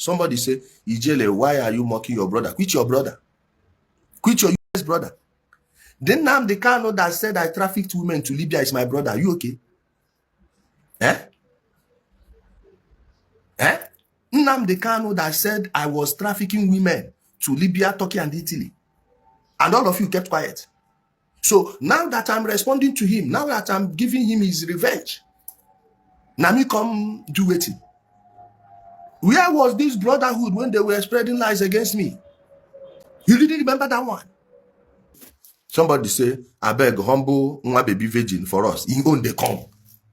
Somebody say, Ijele, why are you mocking your brother? Quit your brother. Quit your US brother. Then Nnamdi Kanu that said I trafficked women to Libya is my brother. Are you okay? Nnamdi Kanu that said I was trafficking women to Libya, Turkey, and Italy. And all of you kept quiet. So now that I'm responding to him, now that I'm giving him his revenge, now me come do it. Where was this brotherhood when they were spreading lies against me? You didn't remember that one? Somebody say, I beg, humble my baby virgin for us. He own the come.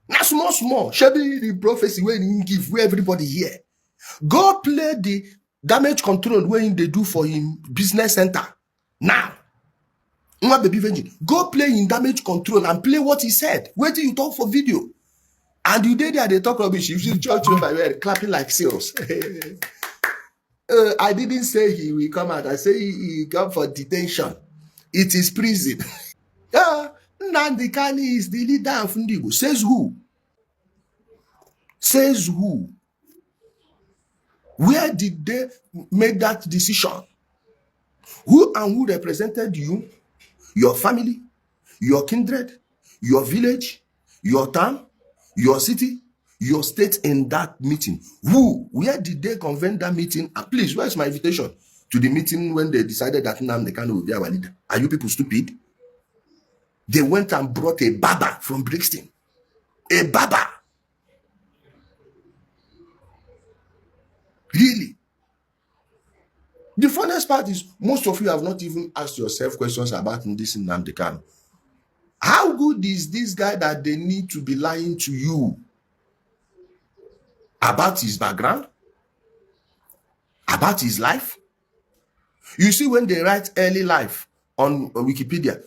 Now small. Shebi the prophecy when he give where everybody hear. Go play the damage control when they do for him business center. Now. My baby virgin. Go play in damage control and play what he said. Wait till you talk for video. And you did there, they talk rubbish. You should judge me by way, clapping like seals. I didn't say he will come out. I say he come for detention. It is prison. Nnamdi Kanu is the leader of Ndigo. Says who? Says who? Where did they make that decision? Who and who represented you, your family, your kindred, your village, your town, your city, your state in that meeting? Who? Where did they convene that meeting? And please, where's my invitation to the meeting when they decided that Nnamdi Kanu will be our leader? Are you people stupid? They went and brought a Baba from Brixton. A Baba. Really? The funniest part is most of you have not even asked yourself questions about this Nnamdi Kanu. How good is this guy that they need to be lying to you about his background? About his life? You see, when they write early life on Wikipedia,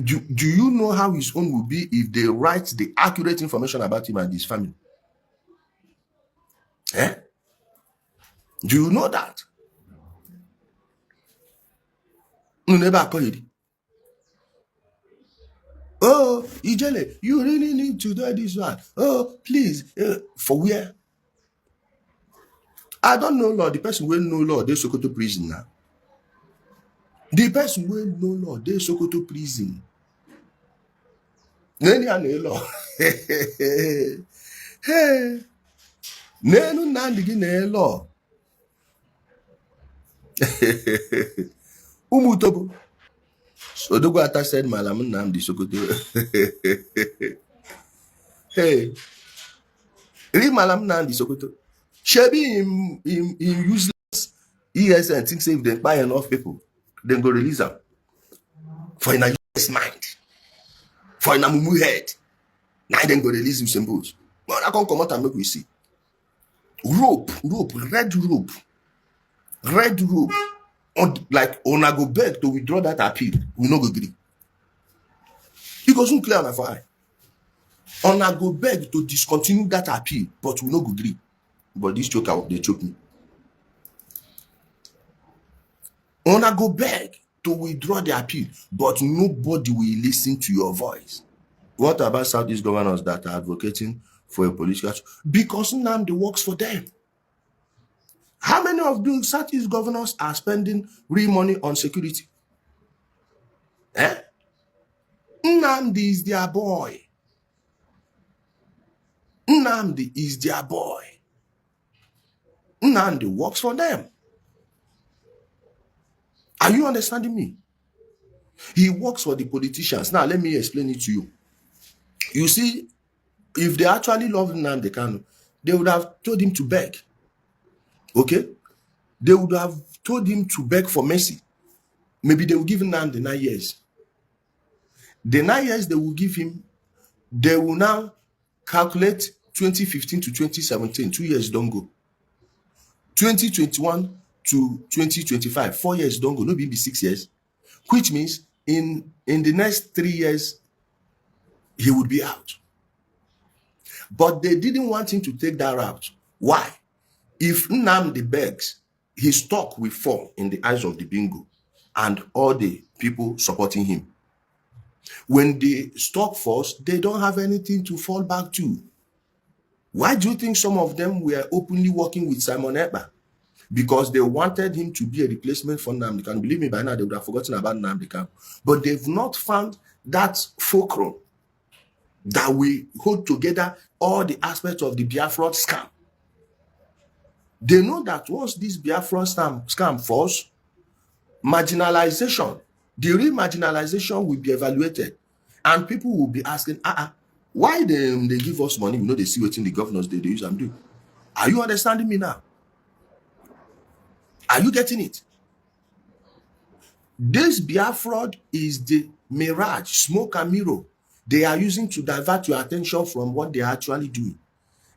do you know how his own will be if they write the accurate information about him and his family? Do you know that? Oh, Ijele, you really need to do this one. Oh, please. For where? I don't know law. The person will know law, they Sokoto prison now. The person will know law, they Sokoto prison. Nani ane law. Hey. Nenu Nnamdi ne law. Umutobo. So the guy said, Malam Nnamdi Sokoto. Hey. Read Malam Nnamdi Sokoto. Shebi in useless ESN thinks if they buy enough people, then go release them. For in a useless mind. For in a mumu head. Now then go release Usain Bolt. Well, I can't come out and make we see. Rope, red rope. Red rope. Like Ona go beg to withdraw that appeal. We no go agree. It goes clear on our eye. Ona go beg to discontinue that appeal, but we no go agree. But this choker, they choke me. Ona go beg to withdraw the appeal, but nobody will listen to your voice. What about Southeast governors that are advocating for a political? Because Nnamdi works for them. How many of the Southeast governors are spending real money on security? Nnamdi is their boy. Nnamdi is their boy. Nnamdi works for them. Are you understanding me? He works for the politicians. Now, let me explain it to you. You see, if they actually loved Nnamdi Kanu, they would have told him to beg. Okay? They would have told him to beg for mercy. Maybe they will give Nnamdi 9 years. The 9 years they will give him, they will now calculate 2015 to 2017. 2 years don't go. 2021 to 2025. 4 years don't go. No, maybe 6 years. Which means in the next 3 years, he would be out. But they didn't want him to take that route. Why? If Nnamdi begs, his stock will fall in the eyes of the bingo and all the people supporting him. When the stock falls, they don't have anything to fall back to. Why do you think some of them were openly working with Simon Ekpa? because they wanted him to be a replacement for Nnamdi Kanu. Believe me, by now they would have forgotten about Nnamdi Kanu. But they've not found that fulcrum that we hold together all the aspects of the Biafra scam. They know that once this Biafra scam falls, marginalization, the real marginalization will be evaluated, and people will be asking, why they give us money? You know, they see what in the governors they use and do. Are you understanding me now? Are you getting it? This Biafra is the mirage, smoke and mirror they are using to divert your attention from what they are actually doing.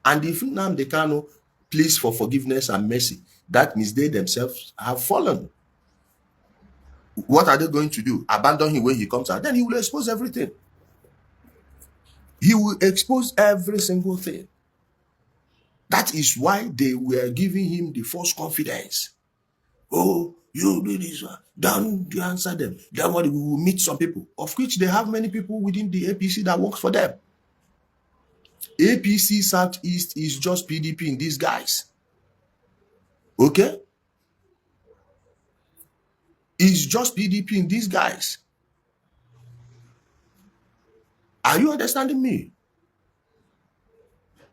And if Nnamdi Kanu pleads for forgiveness and mercy, that means they themselves have fallen. What are they going to do? Abandon him when he comes out? Then he will expose everything. He will expose every single thing. That is why they were giving him the false confidence. Oh, you do this one. Then you answer them. Then what, we will meet some people, of which they have many people within the APC that works for them. APC Southeast is just PDP in disguise. Okay? It's just PDP in disguise. Are you understanding me?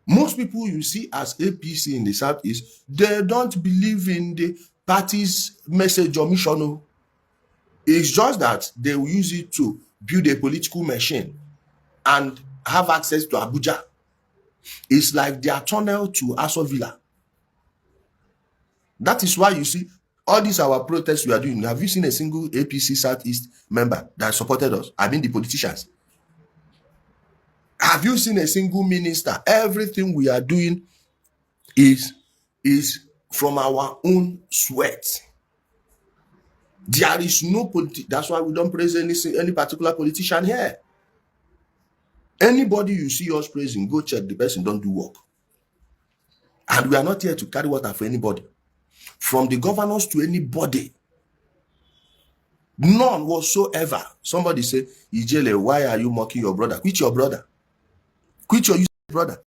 Most people you see as APC in the Southeast, they don't believe in the party's message or mission. It's just that they will use it to build a political machine and have access to Abuja. It's like their tunnel to Aso Villa. That is why you see all these our protests we are doing. Have you seen a single APC Southeast member that supported us? I mean the politicians. Have you seen a single minister? Everything we are doing is from our own sweat. There is no politics. That's why we don't praise any particular politician here. Anybody you see us praising, go check the person don't do work. And we are not here to carry water for anybody. From the governors to anybody. None whatsoever. Somebody say, Ijele, why are you mocking your brother? Quit your brother. Quit your brother.